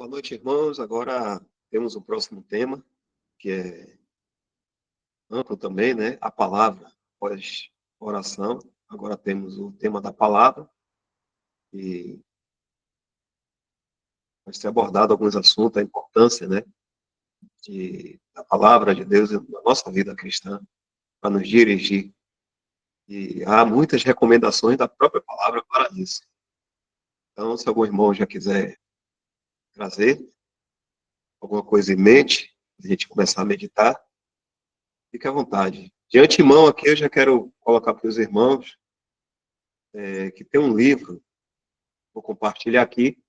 Boa noite, irmãos. Agora temos o próximo tema, que é amplo também, né? A palavra após oração. Agora temos o tema da palavra e vai ser abordado alguns assuntos, a importância, né? Da palavra de Deus na nossa vida cristã, para nos dirigir. E há muitas recomendações da própria palavra para isso. Então, se algum irmão já quiser trazer alguma coisa em mente, a gente começar a meditar, fique à vontade. De antemão aqui, eu já quero colocar para os irmãos que tem um livro, vou compartilhar aqui.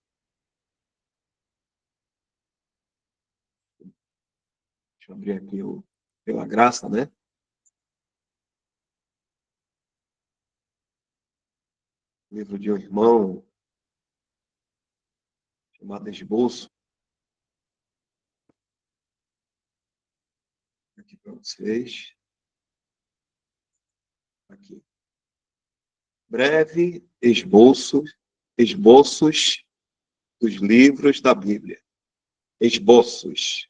Deixa eu abrir aqui pela graça, né? Livro de um irmão chamado Esboço. Aqui para vocês. Aqui. Breve esboços dos livros da Bíblia. Esboços.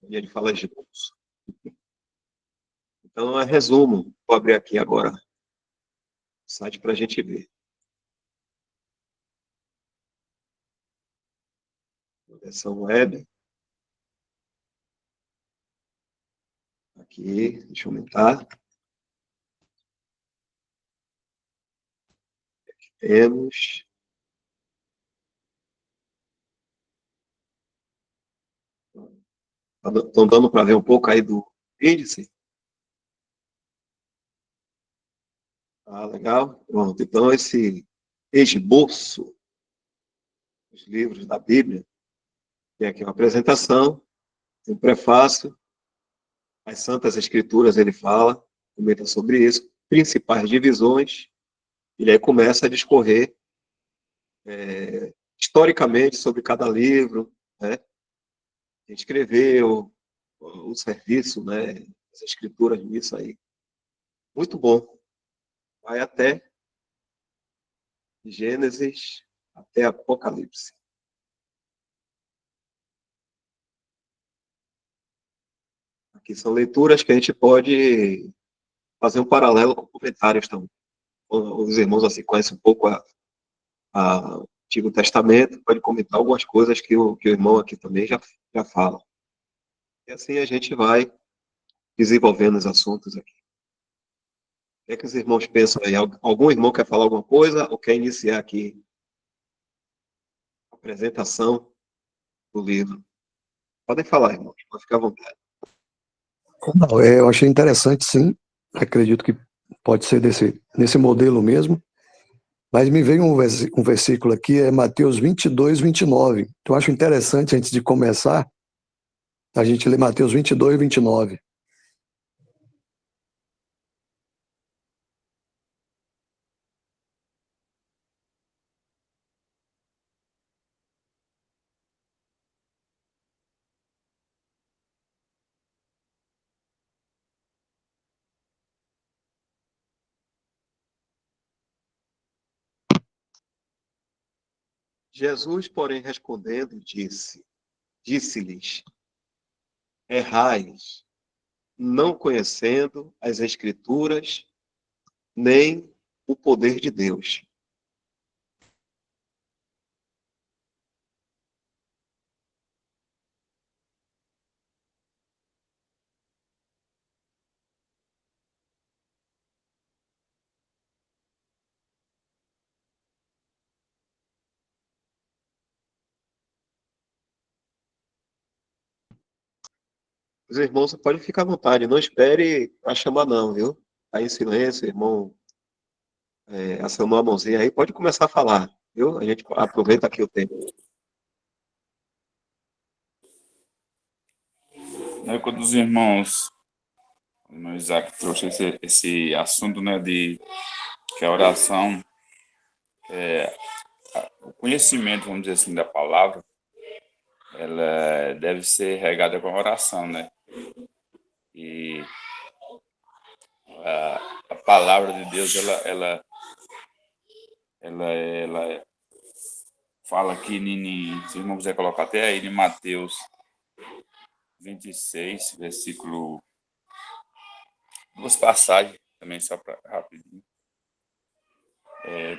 E ele fala esboço. Então, é resumo. Vou abrir aqui agora o site para a gente ver. Versão web. Aqui, deixa eu aumentar. Aqui temos. Estão dando para ver um pouco aí do índice? Ah, legal. Pronto. Então, esse esboço dos livros da Bíblia tem aqui uma apresentação, um prefácio, as Santas Escrituras ele fala, comenta sobre isso, principais divisões, e aí começa a discorrer historicamente sobre cada livro, né? Quem escreveu, o serviço, né? As escrituras nisso aí. Muito bom. Vai até Gênesis, até Apocalipse. Aqui são leituras que a gente pode fazer um paralelo com comentários também. Os irmãos assim conhecem um pouco o Antigo Testamento, pode comentar algumas coisas que o irmão aqui também já fala. E assim a gente vai desenvolvendo os assuntos aqui. O que é que os irmãos pensam aí? Algum irmão quer falar alguma coisa ou quer iniciar aqui a apresentação do livro? Podem falar, irmãos, pode ficar à vontade. Não, eu achei interessante, sim. Acredito que pode ser nesse modelo mesmo. Mas me veio um versículo aqui, é Mateus 22, 29. Então, eu acho interessante, antes de começar, a gente ler Mateus 22, 29. Jesus, porém, respondendo, disse-lhes, errais, não conhecendo as Escrituras, nem o poder de Deus. Os irmãos podem ficar à vontade, não espere para chamar não, viu? Aí em silêncio, irmão, acionou a mãozinha aí, pode começar a falar, viu? A gente aproveita aqui o tempo. Quando os irmãos, o irmão Isaac trouxe esse assunto, né, de que a oração, o conhecimento, vamos dizer assim, da palavra, ela deve ser regada com a oração, né? E a palavra de Deus, ela fala aqui, se o irmão quiser colocar até aí, em Mateus 26, versículo... Duas passagens também, só para rapidinho.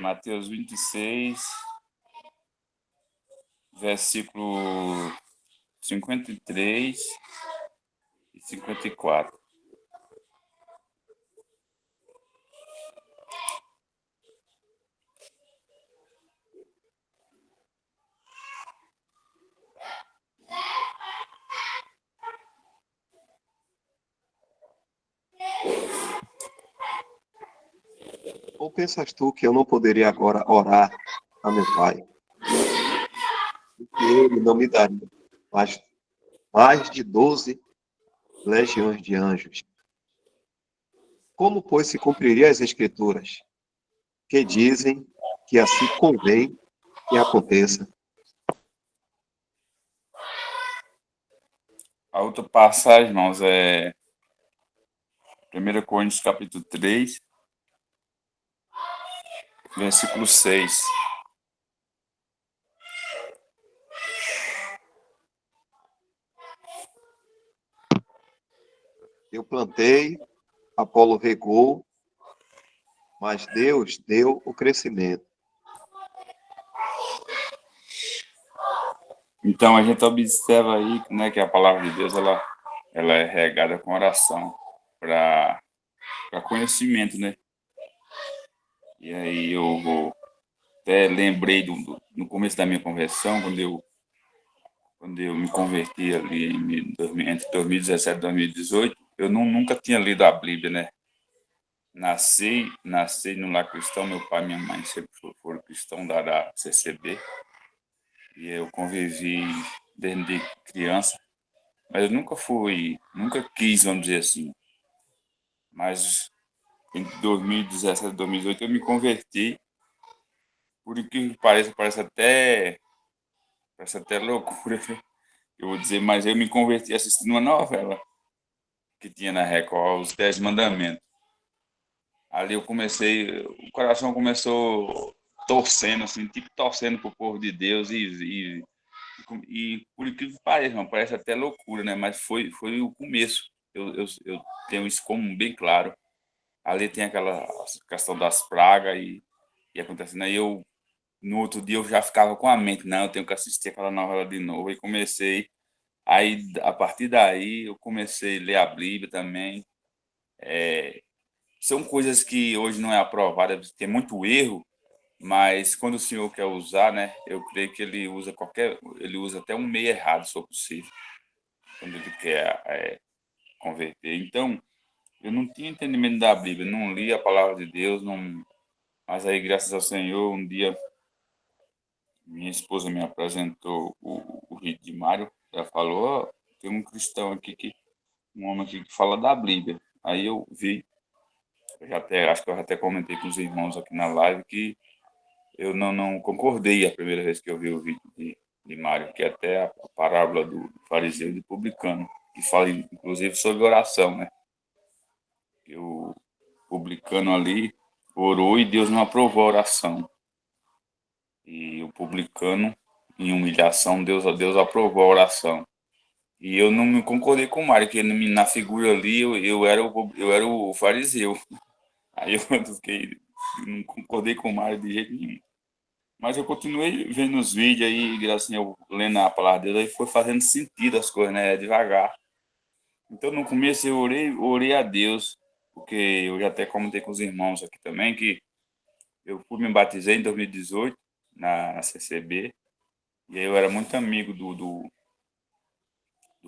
Mateus 26, versículo 53 e 54. Ou pensas tu que eu não poderia agora orar a meu Pai, e ele não me daria mais de 12 legiões de anjos? Como, pois, se cumpriria as Escrituras, que dizem que assim convém que aconteça? A outra passagem, irmãos, é 1 Coríntios capítulo 3, versículo 6. Eu plantei, Apolo regou, mas Deus deu o crescimento. Então a gente observa aí, né, que a palavra de Deus ela é regada com oração para conhecimento, né? E aí eu até lembrei no começo da minha conversão, quando eu me converti ali entre 2017 e 2018, eu nunca tinha lido a Bíblia, né? Nasci no lar cristão, meu pai e minha mãe sempre foram cristãos da CCB, e eu convivi desde criança, mas eu nunca quis, vamos dizer assim. Mas entre 2017 e 2018 eu me converti, por incrível que pareça, parece até loucura, eu vou dizer, mas eu me converti assistindo uma novela que tinha na Record, Os 10 Mandamentos. Ali o coração começou torcendo, assim, tipo torcendo pro povo de Deus e por incrível que pareça, não, parece até loucura, né? Mas foi o começo. Eu tenho isso como bem claro. Ali tem aquela questão das pragas e acontecendo. Aí no outro dia eu já ficava com a mente, não, eu tenho que assistir aquela novela de novo. E comecei, aí a partir daí eu comecei a ler a Bíblia também. São coisas que hoje não é aprovada, tem muito erro, mas quando o senhor quer usar, né, eu creio que ele usa até um meio errado, se for possível, quando ele quer converter. Então, eu não tinha entendimento da Bíblia, não li a palavra de Deus, não, mas aí, graças ao Senhor, um dia minha esposa me apresentou o Rio de Mário, ela falou, ó, tem um cristão aqui, um homem aqui que fala da Bíblia. Aí eu vi, acho que eu já até comentei com os irmãos aqui na live que eu não concordei a primeira vez que eu vi o vídeo de Mário, que é até a parábola do fariseu e do publicano, que fala inclusive sobre oração, né? Que o publicano ali orou e Deus não aprovou a oração. E o publicano, em humilhação, Deus aprovou a oração. E eu não me concordei com o Mário, que na figura ali eu era o fariseu. Aí eu fiquei, não concordei com o Mário de jeito nenhum. Mas eu continuei vendo os vídeos aí, graças a Deus, lendo a palavra dele, aí foi fazendo sentido as coisas, né? Devagar. Então, no começo, eu orei a Deus, porque eu já até comentei com os irmãos aqui também, que eu me batizei em 2018, na CCB, e aí eu era muito amigo do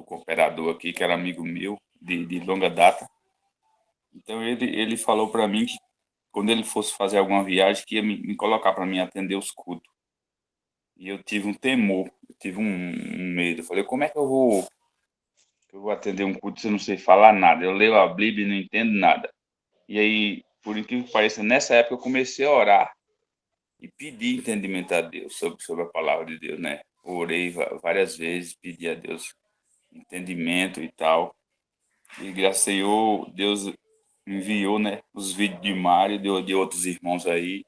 cooperador aqui, que era amigo meu, de longa data. Então, ele falou para mim que quando ele fosse fazer alguma viagem, que ia me colocar para mim atender os cultos. E eu tive um temor, eu tive um medo. Eu falei, como é que eu vou atender um culto se eu não sei falar nada? Eu leio a Bíblia e não entendo nada. E aí, por incrível que pareça, nessa época eu comecei a orar e pedir entendimento a Deus sobre a palavra de Deus, né? Orei várias vezes, pedi a Deus entendimento e tal. E graças a Deus enviou, né, os vídeos de Mário, de outros irmãos aí.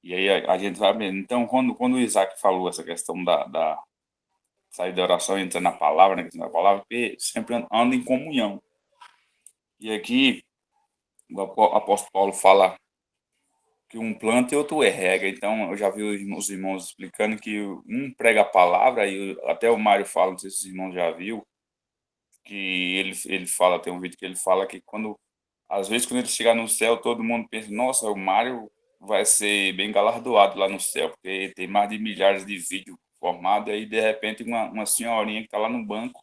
E aí a gente vai vendo. Então, quando o Isaac falou essa questão da sair da oração e entrar na palavra, na questão da palavra, porque sempre anda em comunhão. E aqui o apóstolo Paulo fala que um planta e outro rega. Então, eu já vi os irmãos explicando que um prega a palavra, e até o Mário fala, não sei se os irmãos já viu, que ele fala, tem um vídeo que ele fala que às vezes, quando ele chegar no céu, todo mundo pensa, nossa, o Mário vai ser bem galardoado lá no céu, porque tem mais de milhares de vídeos formados, aí, de repente, uma senhorinha que está lá no banco,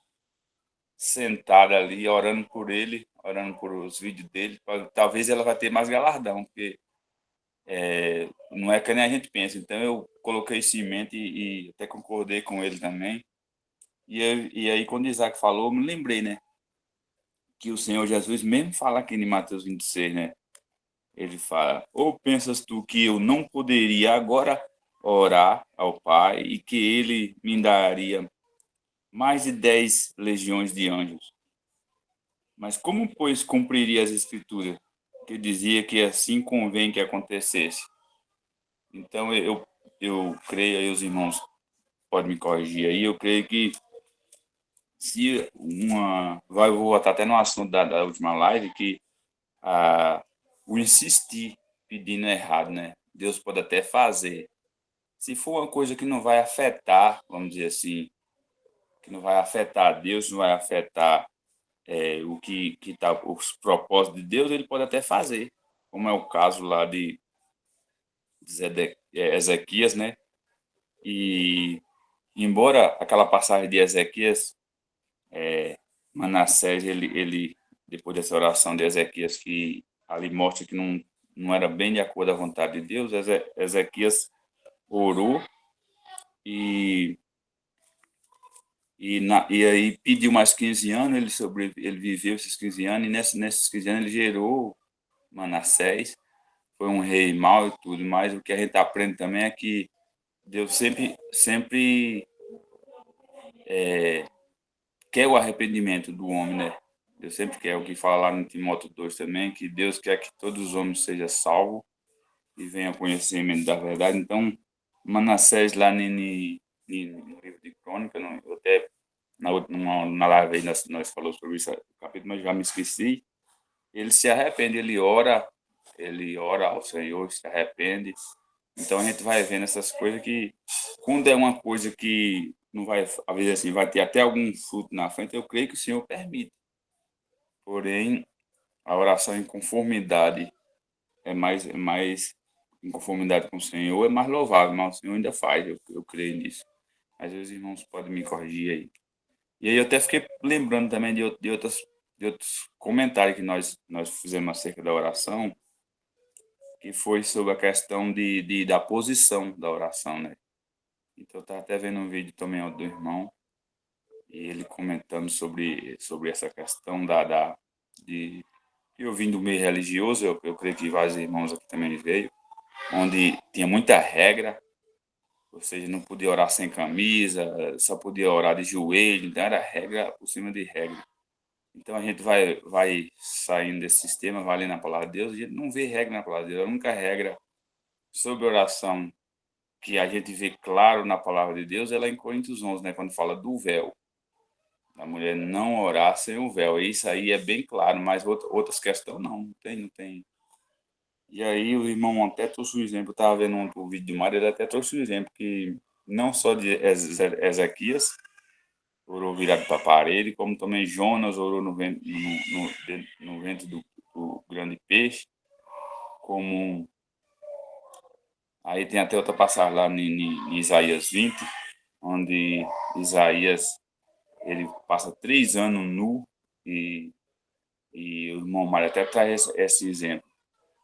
sentada ali, orando por ele, orando por os vídeos dele, talvez ela vai ter mais galardão, porque não é que nem a gente pensa. Então, eu coloquei isso em mente e até concordei com ele também. E aí, quando Isaac falou, eu me lembrei, né? Que o Senhor Jesus mesmo fala aqui em Mateus 26, né? Ele fala: ou pensas tu que eu não poderia agora orar ao Pai e que ele me daria mais de 10 legiões de anjos? Mas como, pois, cumpriria as Escrituras, que dizia que assim convém que acontecesse? Então, eu creio, aí os irmãos podem me corrigir aí, eu creio que se vou voltar até no assunto da última live, que o insistir pedindo errado, né? Deus pode até fazer. Se for uma coisa que não vai afetar, vamos dizer assim, que não vai afetar Deus, não vai afetar o que tá, os propósitos de Deus, ele pode até fazer, como é o caso lá de Ezequias, né? E embora aquela passagem de Ezequias, Manassés, ele depois dessa oração de Ezequias, que ali mostra que não era bem de acordo à vontade de Deus, Ezequias orou e, e aí pediu mais 15 anos, ele viveu esses 15 anos, e nesses 15 anos ele gerou Manassés, foi um rei mau e tudo, mas o que a gente aprende também é que Deus sempre quer o arrependimento do homem, né? Deus sempre quer, o que fala lá no Timóteo 2 também, que Deus quer que todos os homens sejam salvos e venham ao conhecimento da verdade. Então, Manassés lá no livro de Crônica, eu até na live aí nós falamos sobre isso, capítulo, mas já me esqueci. Ele se arrepende, ele ora ao Senhor, se arrepende. Então a gente vai vendo essas coisas que, quando é uma coisa que não vai, às vezes assim, vai ter até algum fruto na frente, eu creio que o Senhor permite. Porém, a oração em conformidade é mais em conformidade com o Senhor, é mais louvável, mas o Senhor ainda faz, eu creio nisso. Às vezes os irmãos podem me corrigir aí. E aí eu até fiquei lembrando também de outros comentários que nós fizemos acerca da oração, que foi sobre a questão da posição da oração, né? Então eu estava até vendo um vídeo também do irmão, e ele comentando sobre essa questão de eu vim do meio religioso, eu creio que vários irmãos aqui também veio, onde tinha muita regra, ou seja, não podia orar sem camisa, só podia orar de joelho, então era regra por cima de regra. Então a gente vai saindo desse sistema, vai lendo a palavra de Deus, e a gente não vê regra na palavra de Deus. A única regra sobre oração que a gente vê claro na palavra de Deus é lá em Coríntios 11, né, quando fala do véu. A mulher não orar sem o véu. Isso aí é bem claro, mas outras questões não tem. E aí o irmão até trouxe um exemplo, eu estava vendo um vídeo de Mário, ele até trouxe um exemplo que não só de Ezequias orou virado para a parede, como também Jonas orou no ventre do grande peixe, como aí tem até outra passagem lá em Isaías 20, onde Isaías ele passa 3 anos nu e o irmão Mário até traz esse exemplo.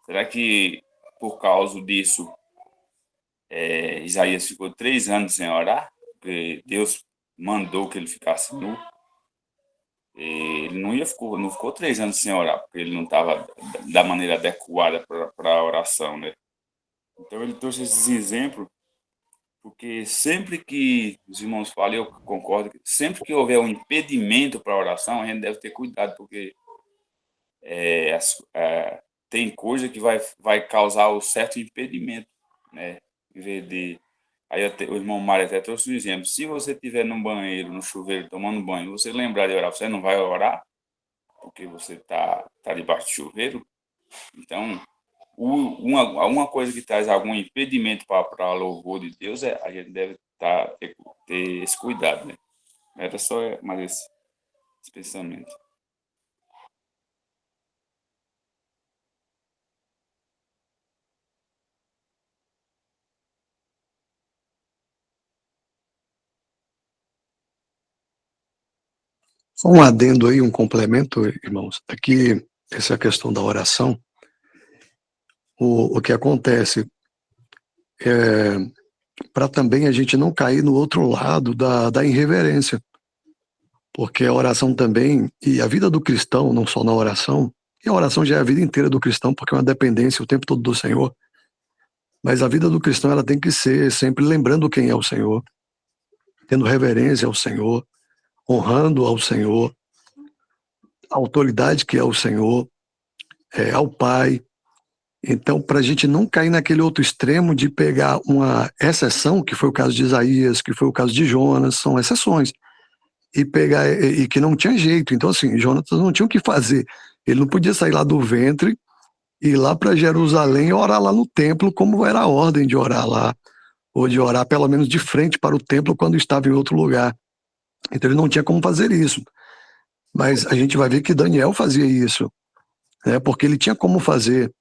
Será que por causa disso Isaías ficou 3 anos sem orar? Porque Deus mandou que ele ficasse nu. Ele não ficou 3 anos sem orar, porque ele não estava da maneira adequada para a oração, né? Então ele trouxe esses exemplos, porque sempre que os irmãos falam, eu concordo, que sempre que houver um impedimento para a oração, a gente deve ter cuidado, porque é, tem coisa que vai causar o certo impedimento né? Em vez de... Aí o irmão Mário até trouxe um exemplo. Se você estiver no banheiro, no chuveiro, tomando banho, você lembrar de orar, você não vai orar porque você tá debaixo do chuveiro? Então, uma coisa que traz algum impedimento para louvor de Deus a gente deve ter esse cuidado, né? Era só mais esse pensamento. Só um adendo aí, um complemento, irmãos. Aqui, essa questão da oração, o que acontece é para também a gente não cair no outro lado da irreverência, porque a oração também, e a vida do cristão, não só na oração, e a oração já é a vida inteira do cristão, porque é uma dependência o tempo todo do Senhor, mas a vida do cristão ela tem que ser sempre lembrando quem é o Senhor, tendo reverência ao Senhor, honrando ao Senhor, a autoridade que é o Senhor, ao Pai. Então, para a gente não cair naquele outro extremo de pegar uma exceção, que foi o caso de Isaías, que foi o caso de Jonas, são exceções, e pegar e que não tinha jeito. Então, assim, Jonas não tinha o que fazer. Ele não podia sair lá do ventre e ir lá para Jerusalém e orar lá no templo, como era a ordem de orar lá, ou de orar pelo menos de frente para o templo quando estava em outro lugar. Então, ele não tinha como fazer isso. Mas a gente vai ver que Daniel fazia isso, né, porque ele tinha como fazer.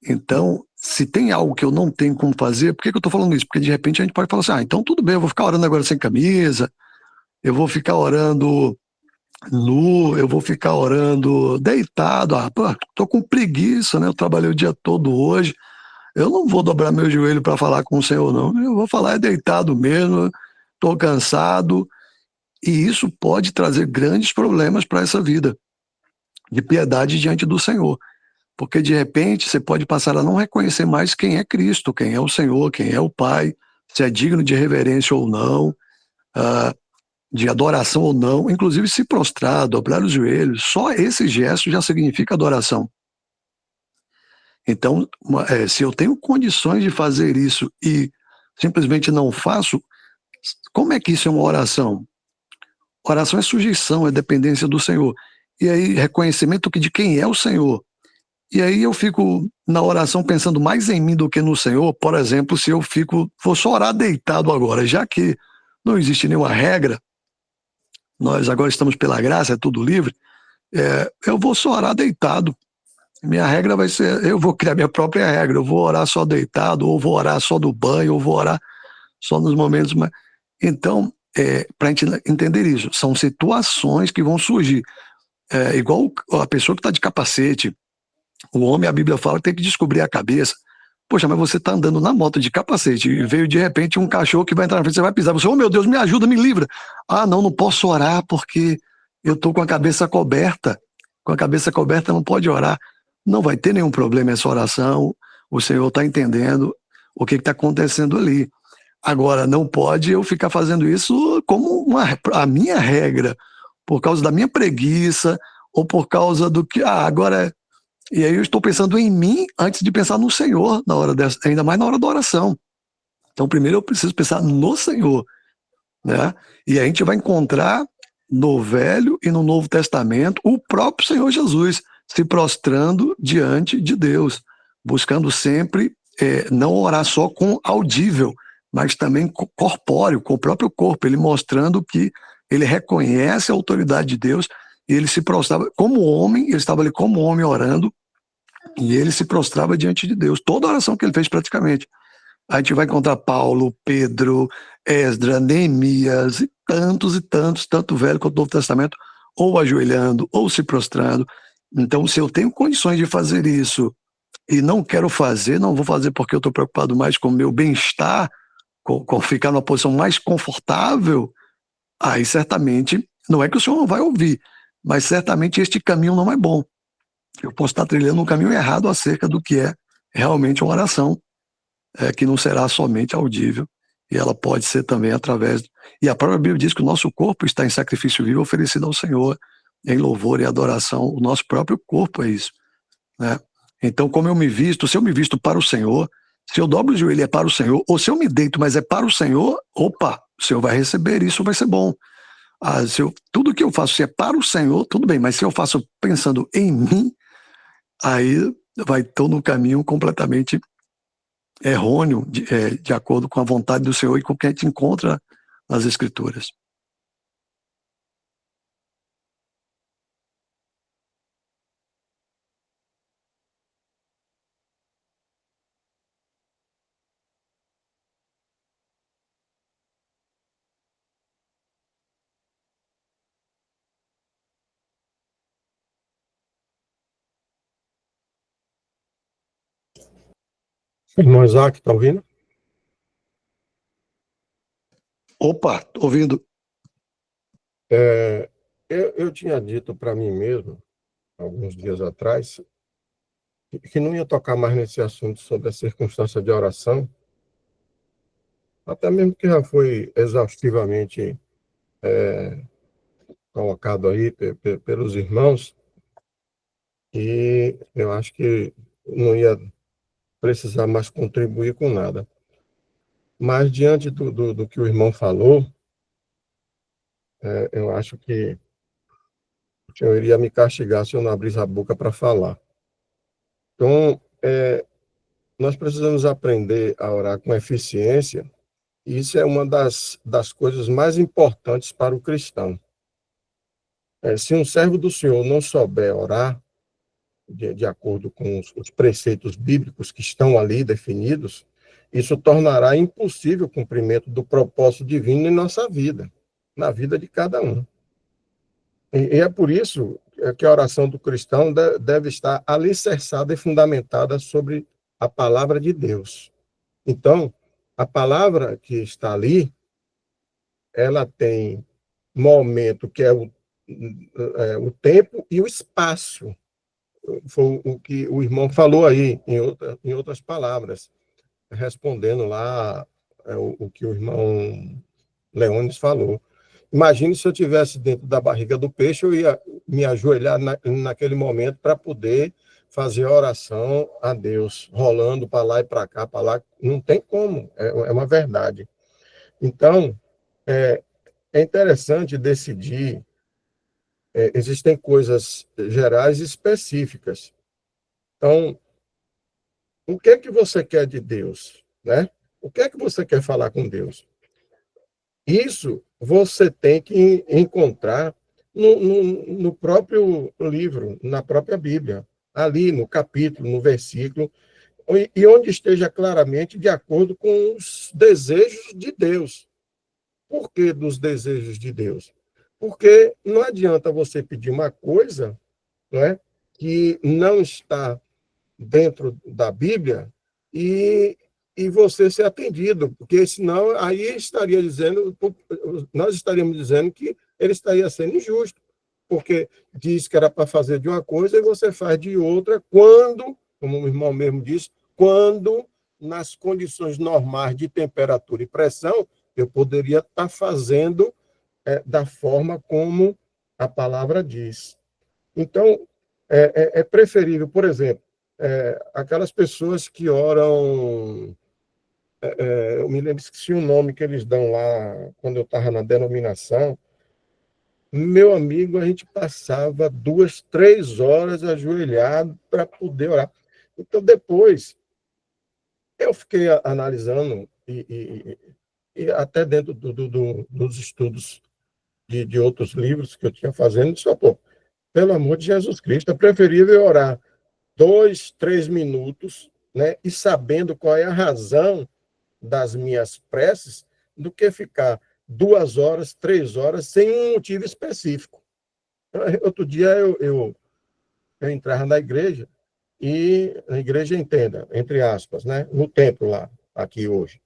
Então, se tem algo que eu não tenho como fazer, por que eu estou falando isso? Porque de repente a gente pode falar assim, então tudo bem, eu vou ficar orando agora sem camisa, eu vou ficar orando nu, eu vou ficar orando deitado, tô com preguiça, né? Eu trabalhei o dia todo hoje, eu não vou dobrar meu joelho para falar com o Senhor, não, eu vou falar deitado mesmo, tô cansado, e isso pode trazer grandes problemas para essa vida de piedade diante do Senhor. Porque de repente você pode passar a não reconhecer mais quem é Cristo, quem é o Senhor, quem é o Pai, se é digno de reverência ou não, de adoração ou não, inclusive se prostrar, dobrar os joelhos, só esse gesto já significa adoração. Então, se eu tenho condições de fazer isso e simplesmente não faço, como é que isso é uma oração? Oração é sujeição, é dependência do Senhor. E aí, reconhecimento de quem é o Senhor. E aí eu fico na oração pensando mais em mim do que no Senhor. Por exemplo, se eu vou só orar deitado agora, já que não existe nenhuma regra, nós agora estamos pela graça, é tudo livre, eu vou só orar deitado. Minha regra vai ser, eu vou criar minha própria regra, eu vou orar só deitado, ou vou orar só do banho, ou vou orar só nos momentos mais... Então, para a gente entender isso, são situações que vão surgir. Igual a pessoa que está de capacete, o homem, a Bíblia fala, tem que descobrir a cabeça. Poxa, mas você está andando na moto de capacete e veio de repente um cachorro que vai entrar na frente, você vai pisar. Você, oh meu Deus, me ajuda, me livra. Ah, não posso orar porque eu estou com a cabeça coberta. Com a cabeça coberta não pode orar. Não vai ter nenhum problema essa oração. O Senhor está entendendo o que está acontecendo ali. Agora, não pode eu ficar fazendo isso como a minha regra, por causa da minha preguiça ou por causa do que, agora... E aí eu estou pensando em mim antes de pensar no Senhor, na hora dessa, ainda mais na hora da oração. Então, primeiro eu preciso pensar no Senhor, né? E a gente vai encontrar no Velho e no Novo Testamento o próprio Senhor Jesus se prostrando diante de Deus, buscando sempre não orar só com audível, mas também corpóreo, com o próprio corpo, ele mostrando que ele reconhece a autoridade de Deus. E ele se prostrava como homem, ele estava ali como homem orando, e ele se prostrava diante de Deus. Toda a oração que ele fez praticamente. A gente vai encontrar Paulo, Pedro, Esdras, Neemias, e tantos, tanto o Velho quanto o Novo Testamento, ou ajoelhando, ou se prostrando. Então, se eu tenho condições de fazer isso, e não quero fazer, não vou fazer porque eu estou preocupado mais com o meu bem-estar, com ficar numa posição mais confortável, aí certamente, não é que o Senhor não vai ouvir, mas certamente este caminho não é bom. Eu posso estar trilhando um caminho errado acerca do que é realmente uma oração, que não será somente audível, e ela pode ser também através... E a própria Bíblia diz que o nosso corpo está em sacrifício vivo oferecido ao Senhor, em louvor e adoração. O nosso próprio corpo é isso, né? Então, como eu me visto, se eu me visto para o Senhor, Se eu dobro o joelho é para o Senhor, ou se eu me deito, mas é para o Senhor, opa, o Senhor vai receber, isso vai ser bom. Tudo que eu faço, se é para o Senhor, tudo bem, mas se eu faço pensando em mim, aí estou num caminho completamente errôneo, de acordo com a vontade do Senhor e com o que a gente encontra nas Escrituras. Irmão Isaac, está ouvindo? Opa, ouvindo. Eu tinha dito para mim mesmo, alguns dias atrás, que não ia tocar mais nesse assunto sobre a circunstância de oração, até mesmo que já foi exaustivamente colocado aí pelos irmãos, e eu acho que não ia precisar mais contribuir com nada. Mas, diante do que o irmão falou, eu acho que eu iria me castigar se eu não abrisse a boca para falar. Então, nós precisamos aprender a orar com eficiência, e isso é uma das coisas mais importantes para o cristão. Se um servo do Senhor não souber orar, de acordo com os preceitos bíblicos que estão ali definidos, isso tornará impossível o cumprimento do propósito divino em nossa vida, na vida de cada um. E é por isso que a oração do cristão deve estar alicerçada e fundamentada sobre a palavra de Deus. Então, a palavra que está ali, ela tem momento que é o tempo e o espaço. Foi o que o irmão falou aí, em outras palavras, respondendo lá o que o irmão Leônidas falou. Imagine se eu estivesse dentro da barriga do peixe, eu ia me ajoelhar naquele momento para poder fazer a oração a Deus, rolando para lá e para cá, para lá. Não tem como, é uma verdade. Então, é interessante decidir. Existem coisas gerais e específicas. Então, o que é que você quer de Deus, né? O que é que você quer falar com Deus? Isso você tem que encontrar no próprio livro, na própria Bíblia, ali no capítulo, no versículo, e onde esteja claramente de acordo com os desejos de Deus. Por que dos desejos de Deus? Porque não adianta você pedir uma coisa, né, que não está dentro da Bíblia e você ser atendido, porque senão aí nós estaríamos dizendo que ele estaria sendo injusto, porque diz que era para fazer de uma coisa e você faz de outra, quando, como o irmão mesmo disse, quando nas condições normais de temperatura e pressão, eu poderia estar fazendo da forma como a palavra diz. Então, é preferível, por exemplo, aquelas pessoas que oram, eu me lembro, esqueci o nome que eles dão lá, quando eu estava na denominação, meu amigo, a gente passava 2, 3 horas ajoelhado para poder orar. Então, depois, eu fiquei analisando, e até dentro dos estudos de outros livros que eu tinha fazendo, só, pô, pelo amor de Jesus Cristo, é preferível orar 2, 3 minutos, né, e sabendo qual é a razão das minhas preces, do que ficar 2 horas, 3 horas, sem um motivo específico. Outro dia eu entrava na igreja, e a igreja, entenda, entre aspas, né, no templo lá, aqui hoje.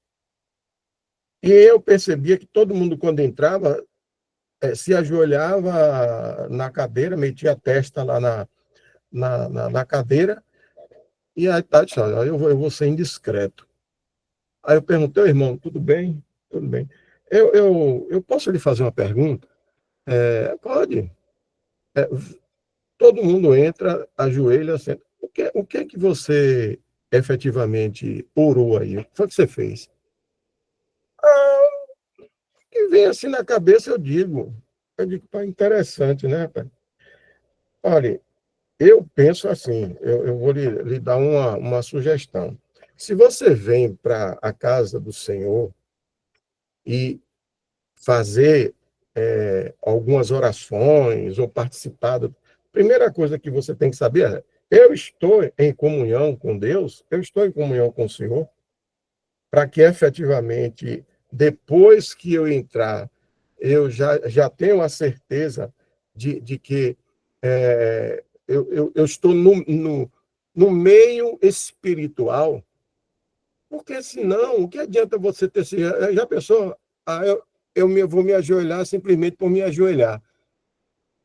E eu percebia que todo mundo, quando entrava, se ajoelhava na cadeira, metia a testa lá na cadeira, e aí tá, eu vou ser indiscreto. Aí eu perguntei, irmão, tudo bem? Tudo bem. Eu posso lhe fazer uma pergunta? Pode. Todo mundo entra, ajoelha, senta. O que é que você efetivamente orou aí? O que foi que você fez? Ah, que vem assim na cabeça, eu digo, pá, interessante, né, rapaz? Olha, eu penso assim, eu vou lhe dar uma sugestão. Se você vem para a casa do Senhor e fazer algumas orações ou participar. Primeira coisa que você tem que saber é: eu estou em comunhão com Deus, eu estou em comunhão com o Senhor, para que efetivamente, depois que eu entrar, eu já tenho a certeza de que eu estou no meio espiritual, porque senão, o que adianta você ter... Já pensou? Ah, vou me ajoelhar simplesmente por me ajoelhar.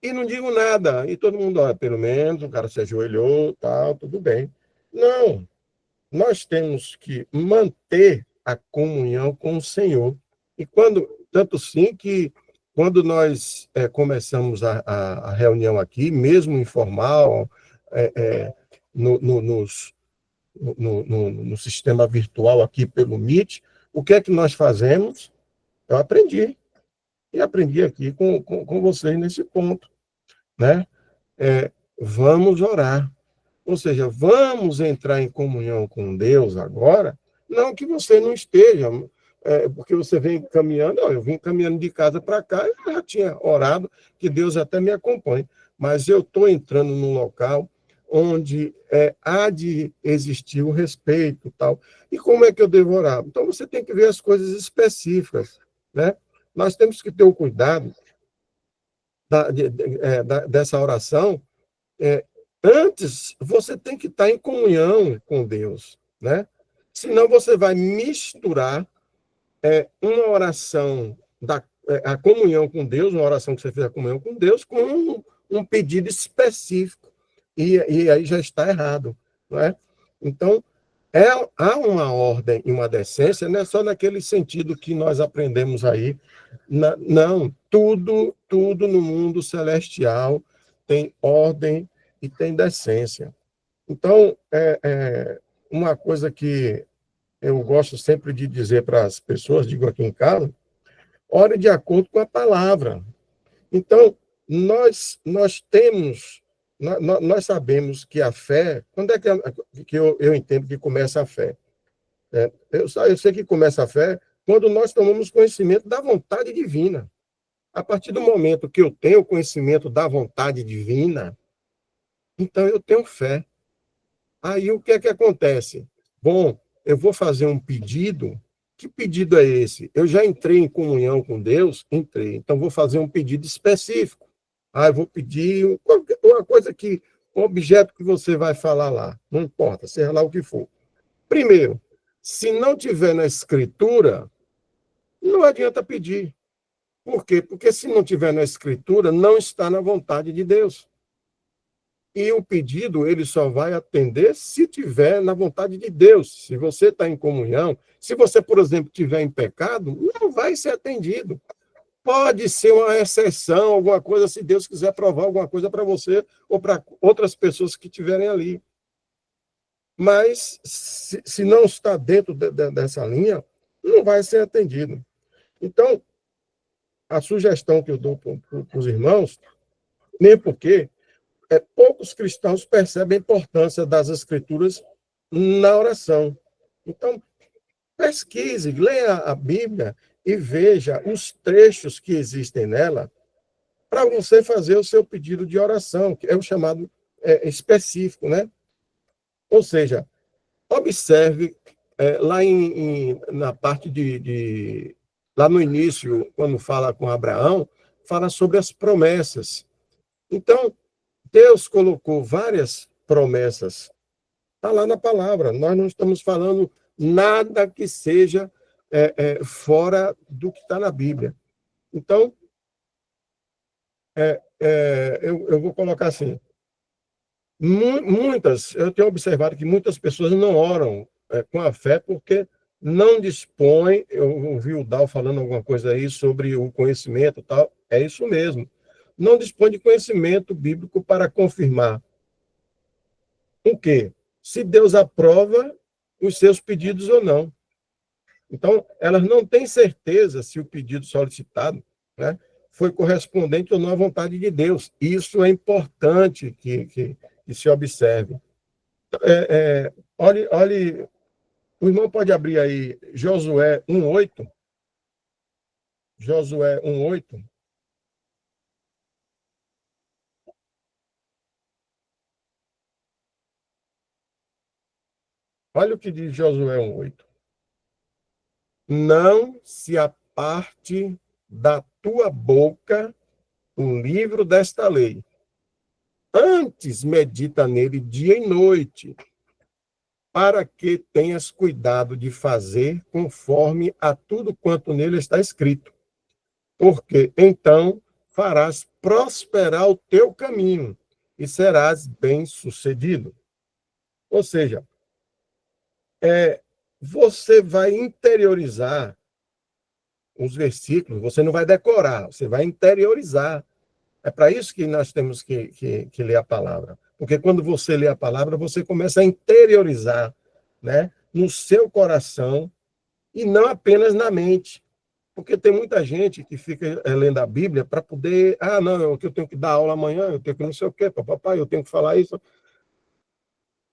E não digo nada. E todo mundo, pelo menos, o cara se ajoelhou, tal, tudo bem. Não, nós temos que manter a comunhão com o Senhor. E tanto sim que quando nós começamos a reunião aqui, mesmo informal, é, é, no, no, nos, no sistema virtual aqui pelo Meet, o que é que nós fazemos? Eu aprendi. E aprendi aqui com vocês nesse ponto, né? Vamos orar. Ou seja, vamos entrar em comunhão com Deus agora, não que você não esteja, porque você vem caminhando, eu vim caminhando de casa para cá, eu já tinha orado, que Deus até me acompanhe, mas eu estou entrando num local onde há de existir o respeito, tal. E como é que eu devo orar? Então, você tem que ver as coisas específicas, né? Nós temos que ter o cuidado dessa oração. Antes, você tem que estar em comunhão com Deus, né? Senão você vai misturar uma oração a comunhão com Deus, uma oração que você fez a comunhão com Deus, com um pedido específico. E aí já está errado, não é? Então, há uma ordem e uma decência, não é só naquele sentido que nós aprendemos aí. Não, tudo no mundo celestial tem ordem e tem decência. Então, uma coisa que eu gosto sempre de dizer para as pessoas, digo aqui em casa: ore de acordo com a palavra. Então, nós temos, nós sabemos que a fé, quando é que eu entendo que começa a fé? Eu sei que começa a fé quando nós tomamos conhecimento da vontade divina. A partir do momento que eu tenho conhecimento da vontade divina, então eu tenho fé. Aí o que é que acontece? Bom, eu vou fazer um pedido. Que pedido é esse? Eu já entrei em comunhão com Deus? Entrei. Então vou fazer um pedido específico. Eu vou pedir uma coisa um objeto que você vai falar lá. Não importa, seja lá o que for. Primeiro, se não tiver na Escritura, não adianta pedir. Por quê? Porque se não tiver na Escritura, não está na vontade de Deus. E o pedido, ele só vai atender se tiver na vontade de Deus. Se você está em comunhão, se você, por exemplo, estiver em pecado, não vai ser atendido. Pode ser uma exceção, alguma coisa, se Deus quiser provar alguma coisa para você ou para outras pessoas que estiverem ali. Mas, se não está dentro dessa linha, não vai ser atendido. Então, a sugestão que eu dou para os irmãos, nem porque poucos cristãos percebem a importância das Escrituras na oração. Então, pesquise, leia a Bíblia e veja os trechos que existem nela para você fazer o seu pedido de oração, que é o chamado específico, né? Ou seja, observe lá na parte lá no início, quando fala com Abraão, fala sobre as promessas. Então, Deus colocou várias promessas. Está lá na palavra. Nós não estamos falando nada que seja fora do que está na Bíblia. Então, eu vou colocar assim. Eu tenho observado que muitas pessoas não oram com a fé porque não dispõem. Eu ouvi o Dal falando alguma coisa aí sobre o conhecimento e tal. É isso mesmo. Não dispõe de conhecimento bíblico para confirmar o quê? se Deus aprova os seus pedidos ou não. Então, elas não têm certeza se o pedido solicitado, né, foi correspondente ou não à vontade de Deus. Isso é importante que se observe. Olhe, o irmão pode abrir aí Josué 1:8. Josué 1:8. Olha o que diz Josué 1:8. Não se aparte da tua boca o livro desta lei. Antes medita nele dia e noite, para que tenhas cuidado de fazer conforme a tudo quanto nele está escrito. Porque então farás prosperar o teu caminho e serás bem-sucedido. Ou seja, você vai interiorizar os versículos, você não vai decorar, você vai interiorizar. É para isso que nós temos que ler a palavra. Porque quando você lê a palavra, você começa a interiorizar, né, no seu coração e não apenas na mente. Porque tem muita gente que fica lendo a Bíblia para poder... não, eu tenho que dar aula amanhã, eu tenho que não sei o quê, papai, eu tenho que falar isso.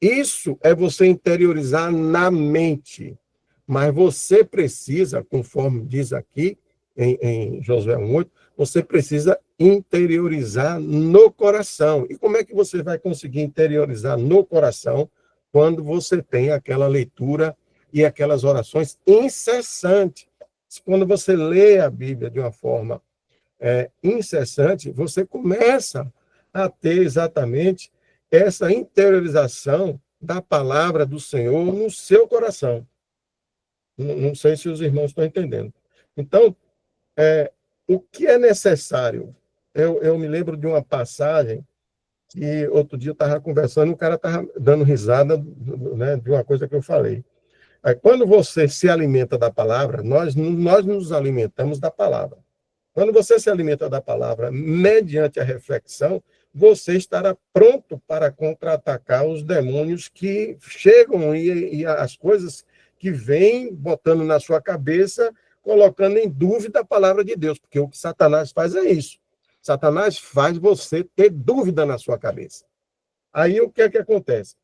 Isso é você interiorizar na mente. Mas você precisa, conforme diz aqui, em Josué 1:8, você precisa interiorizar no coração. E como é que você vai conseguir interiorizar no coração quando você tem aquela leitura e aquelas orações incessantes? Quando você lê a Bíblia de uma forma incessante, você começa a ter exatamente essa interiorização da palavra do Senhor no seu coração. Não sei se os irmãos estão entendendo. Então, o que é necessário? Eu me lembro de uma passagem que outro dia eu estava conversando e o cara estava dando risada, né, de uma coisa que eu falei. Aí, quando você se alimenta da palavra, nós nos alimentamos da palavra. Quando você se alimenta da palavra mediante a reflexão, você estará pronto para contra-atacar os demônios que chegam e as coisas que vêm botando na sua cabeça, colocando em dúvida a palavra de Deus, porque o que Satanás faz é isso. Satanás faz você ter dúvida na sua cabeça. Aí o que é que acontece?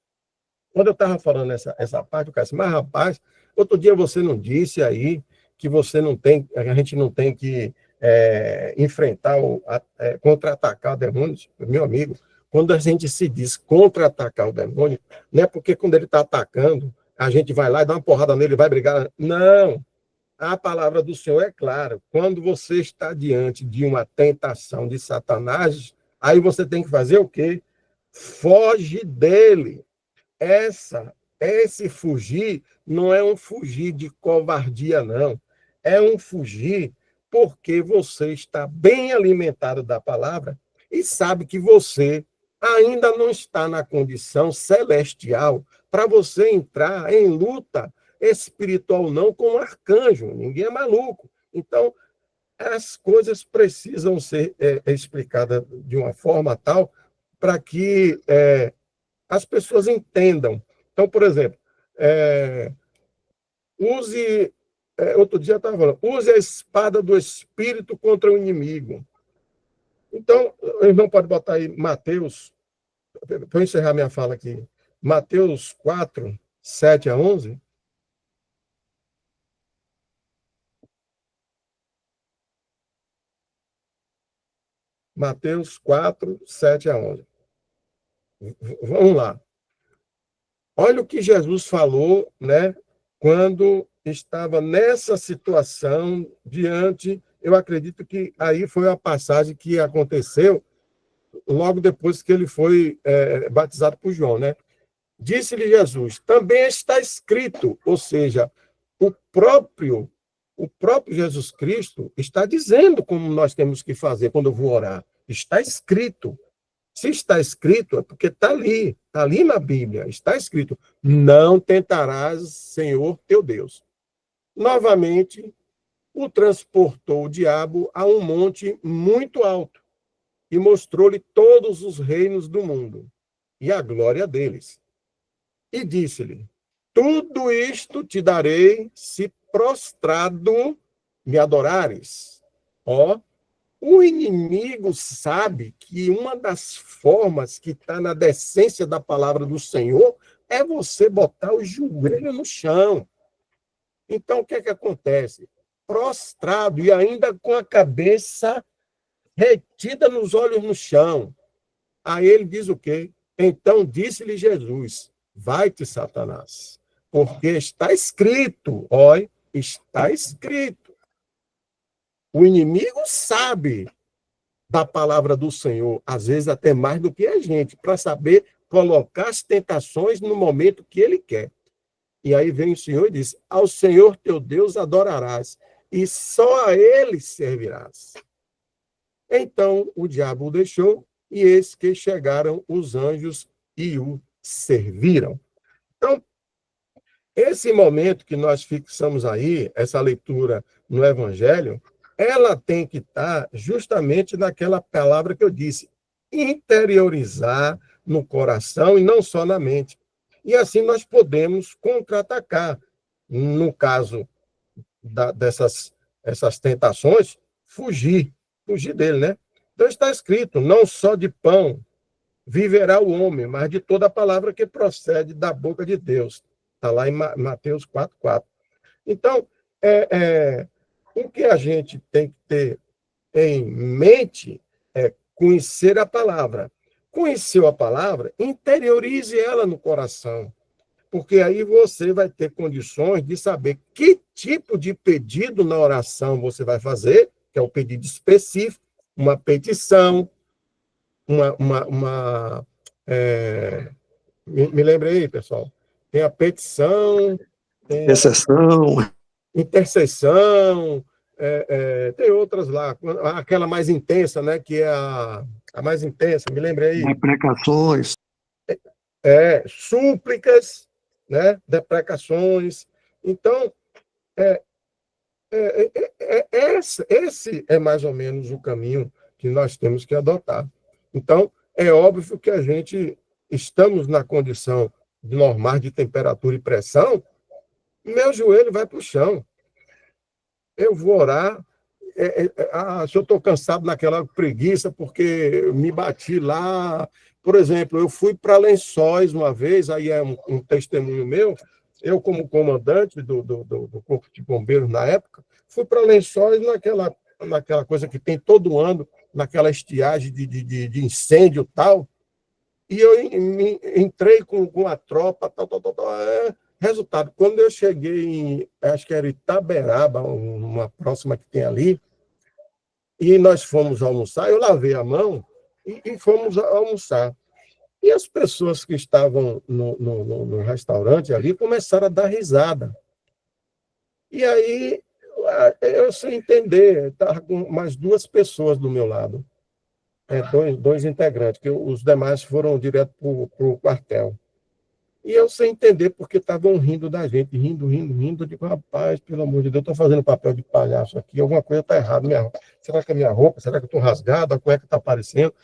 Quando eu estava falando essa parte, o cara disse, mas rapaz, outro dia você não disse aí que a gente não tem que enfrentar, contra-atacar demônios? Meu amigo, quando a gente se diz contra-atacar o demônio, não é porque quando ele está atacando, a gente vai lá e dá uma porrada nele e vai brigar. Não, a palavra do Senhor é clara. Quando você está diante de uma tentação de Satanás, aí você tem que fazer o quê? Foge dele. Esse fugir não é um fugir de covardia, não. É um fugir porque você está bem alimentado da palavra e sabe que você ainda não está na condição celestial para você entrar em luta espiritual não com um arcanjo. Ninguém é maluco. Então, as coisas precisam ser explicadas de uma forma tal para que as pessoas entendam. Então, por exemplo, outro dia eu estava falando, use a espada do Espírito contra o inimigo. Então, o irmão pode botar aí Mateus, para eu encerrar minha fala aqui, Mateus 4, 7 a 11. Mateus 4, 7 a 11. Vamos lá. Olha o que Jesus falou, né, quando estava nessa situação eu acredito que aí foi a passagem que aconteceu logo depois que ele foi batizado por João, né? Disse-lhe Jesus, também está escrito, ou seja, o próprio Jesus Cristo está dizendo como nós temos que fazer quando eu vou orar. Está escrito. Se está escrito, é porque está ali na Bíblia, está escrito, não tentarás, Senhor, teu Deus. Novamente, o transportou o diabo a um monte muito alto e mostrou-lhe todos os reinos do mundo e a glória deles. E disse-lhe: tudo isto te darei se prostrado me adorares. Ó, o inimigo sabe que uma das formas que está na decência da palavra do Senhor é você botar o joelho no chão. Então, o que é que acontece? Prostrado e ainda com a cabeça retida nos olhos no chão. Aí ele diz o quê? Então disse-lhe Jesus: vai-te, Satanás, porque está escrito, olha, está escrito. O inimigo sabe da palavra do Senhor, às vezes até mais do que a gente, para saber colocar as tentações no momento que ele quer. E aí vem o Senhor e diz: ao Senhor teu Deus adorarás, e só a ele servirás. Então o diabo o deixou, e eis que chegaram os anjos e o serviram. Então, esse momento que nós fixamos aí, essa leitura no Evangelho, ela tem que estar justamente naquela palavra que eu disse: interiorizar no coração e não só na mente. E assim nós podemos contra-atacar. No caso essas tentações, fugir dele, né? Então está escrito: não só de pão viverá o homem, mas de toda a palavra que procede da boca de Deus. Está lá em Mateus 4:4. Então, o que a gente tem que ter em mente é conhecer a palavra. Conheceu a palavra, interiorize ela no coração, porque aí você vai ter condições de saber que tipo de pedido na oração você vai fazer, que é o pedido específico, uma petição, me lembrei, pessoal, tem a petição, tem intercessão, tem outras lá, aquela mais intensa, né, que é a mais intensa, me lembrei aí. Deprecações. Súplicas, né, deprecações. Então, esse é mais ou menos o caminho que nós temos que adotar. Então, é óbvio que a gente estamos na condição normal de temperatura e pressão, meu joelho vai para o chão. Eu vou orar. Se eu estou cansado naquela preguiça, porque me bati lá. Por exemplo, eu fui para Lençóis uma vez, aí é um testemunho meu, eu como comandante do Corpo de Bombeiros na época, fui para Lençóis naquela coisa que tem todo ano, naquela estiagem de incêndio e tal, e eu entrei com a tropa, tal. Resultado, quando eu cheguei acho que era Itaberaba, uma próxima que tem ali, e nós fomos almoçar, eu lavei a mão e fomos almoçar. E as pessoas que estavam no restaurante ali começaram a dar risada. E aí, eu sem entender, estava com mais duas pessoas do meu lado, dois integrantes, que os demais foram direto para o quartel. E eu sem entender porque estavam rindo da gente, rindo. Eu digo: rapaz, pelo amor de Deus, eu estou fazendo papel de palhaço aqui, alguma coisa está errada. Será que é minha roupa? Será que eu estou rasgado? A cueca está aparecendo?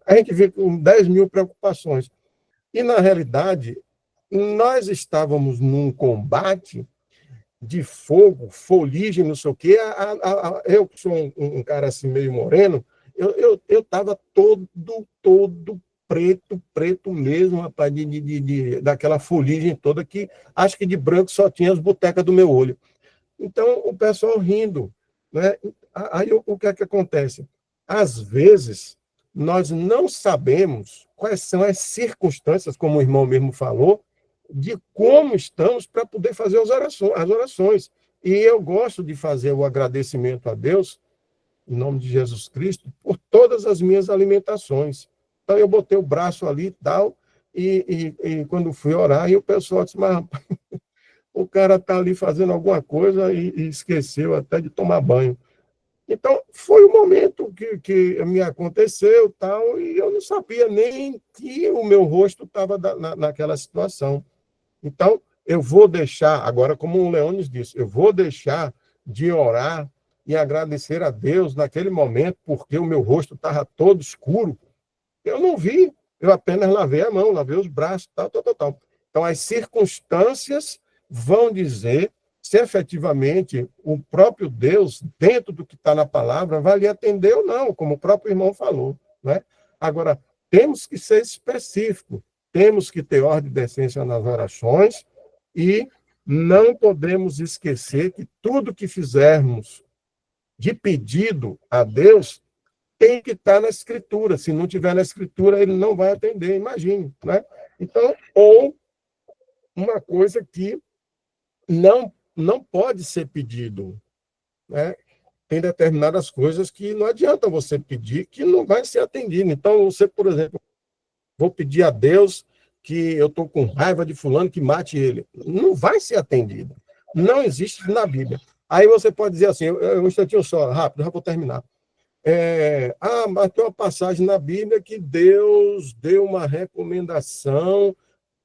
A gente vê com 10 mil preocupações. E, na realidade, nós estávamos num combate de fogo, foligem, não sei o quê. Eu, que sou um cara assim meio moreno, eu estava todo preto mesmo, rapaz, daquela foligem toda, que acho que de branco só tinha as botecas do meu olho. Então, o pessoal rindo, né? Aí o que é que acontece? Às vezes, nós não sabemos quais são as circunstâncias, como o irmão mesmo falou, de como estamos para poder fazer as orações. E eu gosto de fazer o agradecimento a Deus, em nome de Jesus Cristo, por todas as minhas alimentações. Então, eu botei o braço ali e quando fui orar, e o pessoal disse: mas o cara está ali fazendo alguma coisa e esqueceu até de tomar banho. Então, foi o momento que me aconteceu, tal, e eu não sabia nem que o meu rosto estava naquela situação. Então, eu vou deixar, agora como o Leônidas disse, eu vou deixar de orar e agradecer a Deus naquele momento, porque o meu rosto estava todo escuro. Eu não vi, eu apenas lavei a mão, lavei os braços, tal. Então, as circunstâncias vão dizer se efetivamente o próprio Deus, dentro do que está na palavra, vai lhe atender ou não, como o próprio irmão falou, né? Agora, temos que ser específico, temos que ter ordem e decência nas orações e não podemos esquecer que tudo que fizermos de pedido a Deus tem que estar na Escritura. Se não tiver na Escritura, ele não vai atender, imagine, né? Então, ou uma coisa que não pode ser pedido, né? Tem determinadas coisas que não adianta você pedir, que não vai ser atendido. Então, você, por exemplo, vou pedir a Deus que eu estou com raiva de fulano, que mate ele. Não vai ser atendido. Não existe na Bíblia. Aí você pode dizer assim, um instantinho só, rápido, já vou terminar. Mas tem uma passagem na Bíblia que Deus deu uma recomendação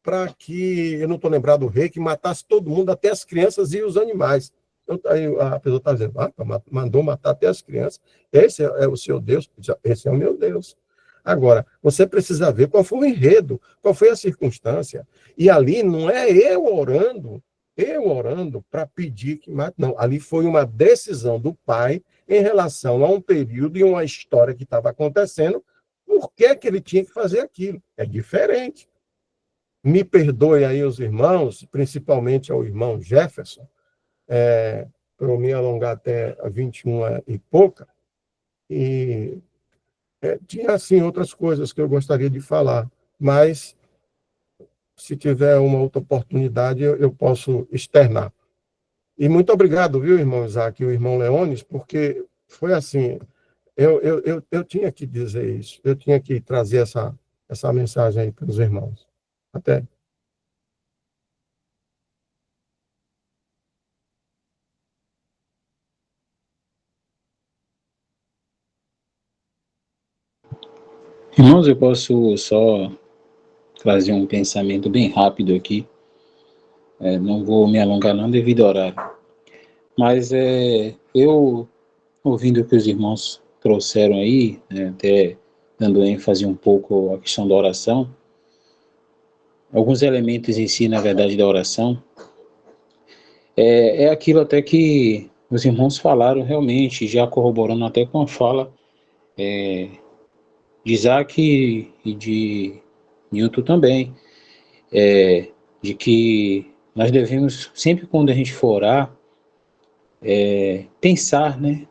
para que, eu não estou lembrado do rei, que matasse todo mundo, até as crianças e os animais. Aí a pessoa está dizendo, mandou matar até as crianças. Esse é o seu Deus? Esse é o meu Deus. Agora, você precisa ver qual foi o enredo, qual foi a circunstância. E ali não é eu orando para pedir que mate, não. Ali foi uma decisão do pai em relação a um período e uma história que estava acontecendo, por que ele tinha que fazer aquilo. É diferente. Me perdoe aí os irmãos, principalmente ao irmão Jefferson, para eu me alongar até a 21 e pouca, e tinha, assim, outras coisas que eu gostaria de falar, mas se tiver uma outra oportunidade, eu posso externar. E muito obrigado, viu, irmão Isaac e o irmão Leones, porque foi assim, eu tinha que dizer isso, eu tinha que trazer essa mensagem aí para os irmãos. Até. Irmãos, eu posso só trazer um pensamento bem rápido aqui. Não vou me alongar não devido ao horário. Mas eu, ouvindo o que os irmãos trouxeram aí, até dando ênfase um pouco à questão da oração, alguns elementos em si, na verdade, da oração, é aquilo até que os irmãos falaram realmente, já corroborando até com a fala de Isaac e de Newton também, de que nós devemos, sempre quando a gente for orar, pensar, né,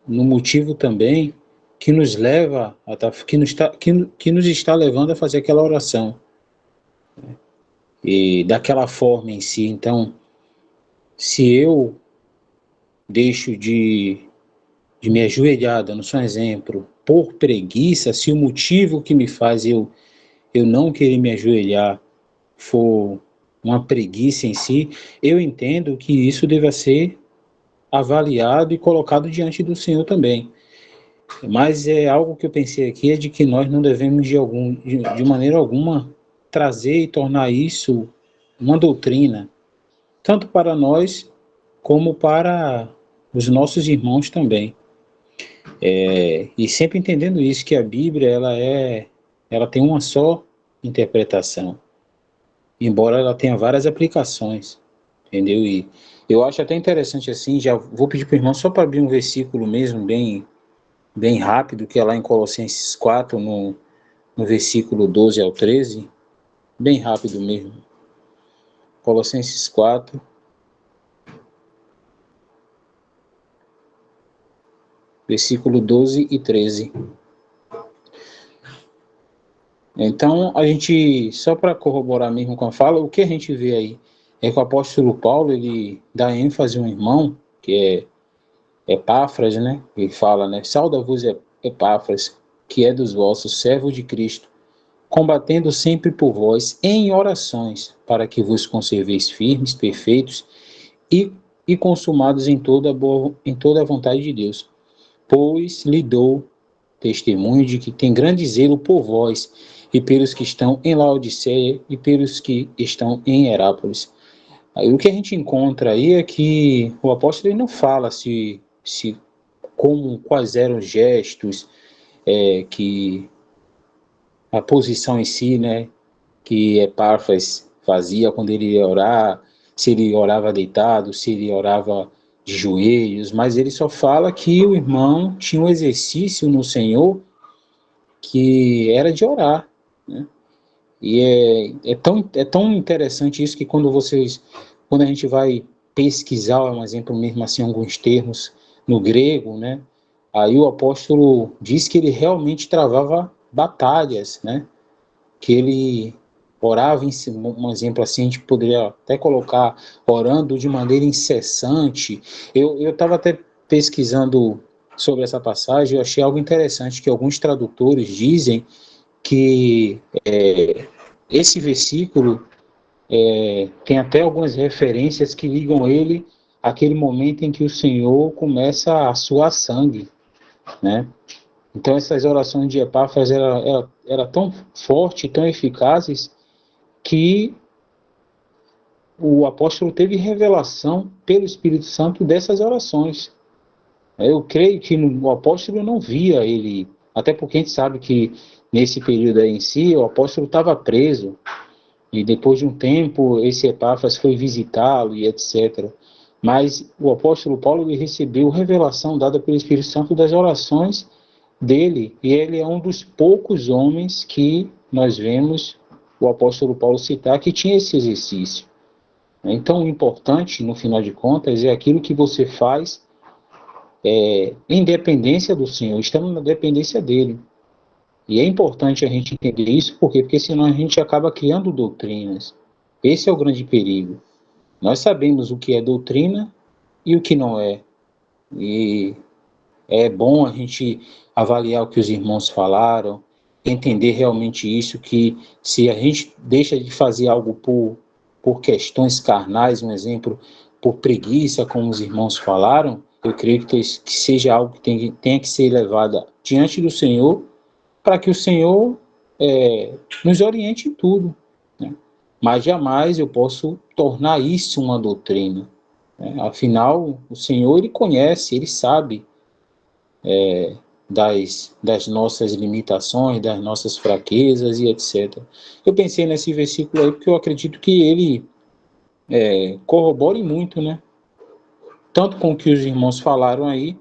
no motivo também que nos leva, que nos está levando a fazer aquela oração. E daquela forma em si. Então, se eu deixo de me ajoelhar, dando só um exemplo, por preguiça, se o motivo que me faz eu não querer me ajoelhar for uma preguiça em si, eu entendo que isso deva ser avaliado e colocado diante do Senhor também. Mas algo que eu pensei aqui é de que nós não devemos de maneira alguma trazer e tornar isso uma doutrina, tanto para nós como para os nossos irmãos também. E sempre entendendo isso, que a Bíblia ela tem uma só interpretação, embora ela tenha várias aplicações, entendeu? E eu acho até interessante assim, já vou pedir para o irmão só para abrir um versículo mesmo, bem rápido, que é lá em Colossenses 4, no versículo 12 ao 13, bem rápido mesmo. Colossenses 4, versículo 12 e 13. Então, a gente, só para corroborar mesmo com a fala, o que a gente vê aí é que o apóstolo Paulo, ele dá ênfase a um irmão, que é Epáfras, né? Ele fala, né? Sauda-vos Epáfras, que é dos vossos servos de Cristo, combatendo sempre por vós em orações, para que vos conserveis firmes, perfeitos e consumados em toda a vontade de Deus. Pois lhe dou testemunho de que tem grande zelo por vós e pelos que estão em Laodiceia e pelos que estão em Herápolis. Aí, o que a gente encontra aí é que o apóstolo ele não fala quais eram os gestos, que a posição em si, né, que Epáfras fazia quando ele ia orar, se ele orava deitado, se ele orava de joelhos, mas ele só fala que o irmão tinha um exercício no Senhor que era de orar, né? E é tão interessante isso que quando a gente vai pesquisar, um exemplo mesmo assim, alguns termos no grego, né? Aí o apóstolo diz que ele realmente travava batalhas, né? Que ele orava, um exemplo assim, a gente poderia até colocar orando de maneira incessante. Eu estava até pesquisando sobre essa passagem, eu achei algo interessante, que alguns tradutores dizem que esse versículo tem até algumas referências que ligam ele àquele momento em que o Senhor começa a suar sangue, né? Então essas orações de Epáfras eram tão fortes, tão eficazes, que o apóstolo teve revelação pelo Espírito Santo dessas orações. Eu creio que o apóstolo não via ele, até porque a gente sabe que nesse período aí em si, o apóstolo estava preso, e depois de um tempo, esse Epáfras foi visitá-lo e etc. Mas o apóstolo Paulo ele recebeu revelação dada pelo Espírito Santo das orações dele, e ele é um dos poucos homens que nós vemos o apóstolo Paulo citar que tinha esse exercício. Então, o importante, no final de contas, é aquilo que você faz em dependência do Senhor, estamos na dependência dele. E é importante a gente entender isso, por quê? Porque senão a gente acaba criando doutrinas. Esse é o grande perigo. Nós sabemos o que é doutrina e o que não é. E é bom a gente avaliar o que os irmãos falaram, entender realmente isso, que se a gente deixa de fazer algo por questões carnais, um exemplo, por preguiça, como os irmãos falaram, eu creio que seja algo que tenha que ser levado diante do Senhor, para que o Senhor nos oriente em tudo, né? Mas jamais eu posso tornar isso uma doutrina, né? Afinal, o Senhor, ele conhece, ele sabe das nossas limitações, das nossas fraquezas e etc. Eu pensei nesse versículo aí porque eu acredito que ele corrobore muito, né? Tanto com o que os irmãos falaram aí,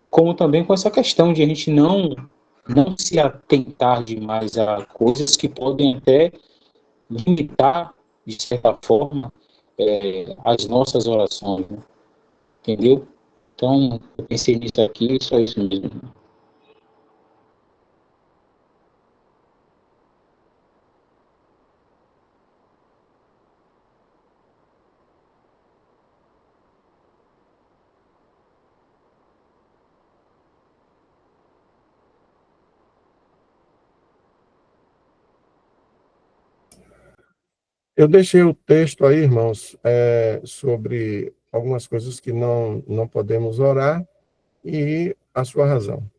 como também com essa questão de a gente não se atentar demais a coisas que podem até limitar, de certa forma, as nossas orações, né? Entendeu? Então, eu pensei nisso aqui, só isso mesmo. Eu deixei o texto aí, irmãos, sobre algumas coisas que não podemos orar e a sua razão.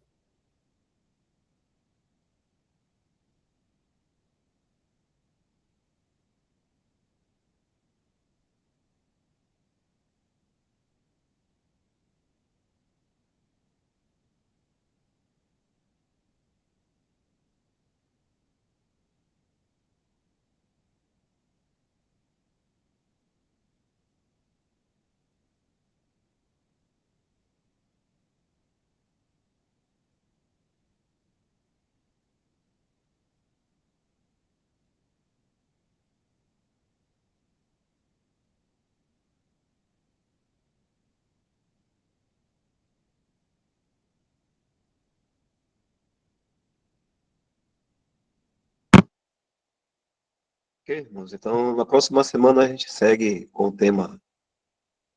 Ok, irmãos? Então, na próxima semana a gente segue com o tema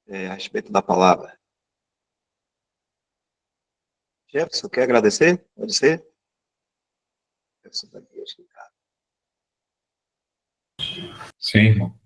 a respeito da palavra. Jefferson, quer agradecer? Pode ser? Jefferson tá aqui, acho que tá. Sim, irmão.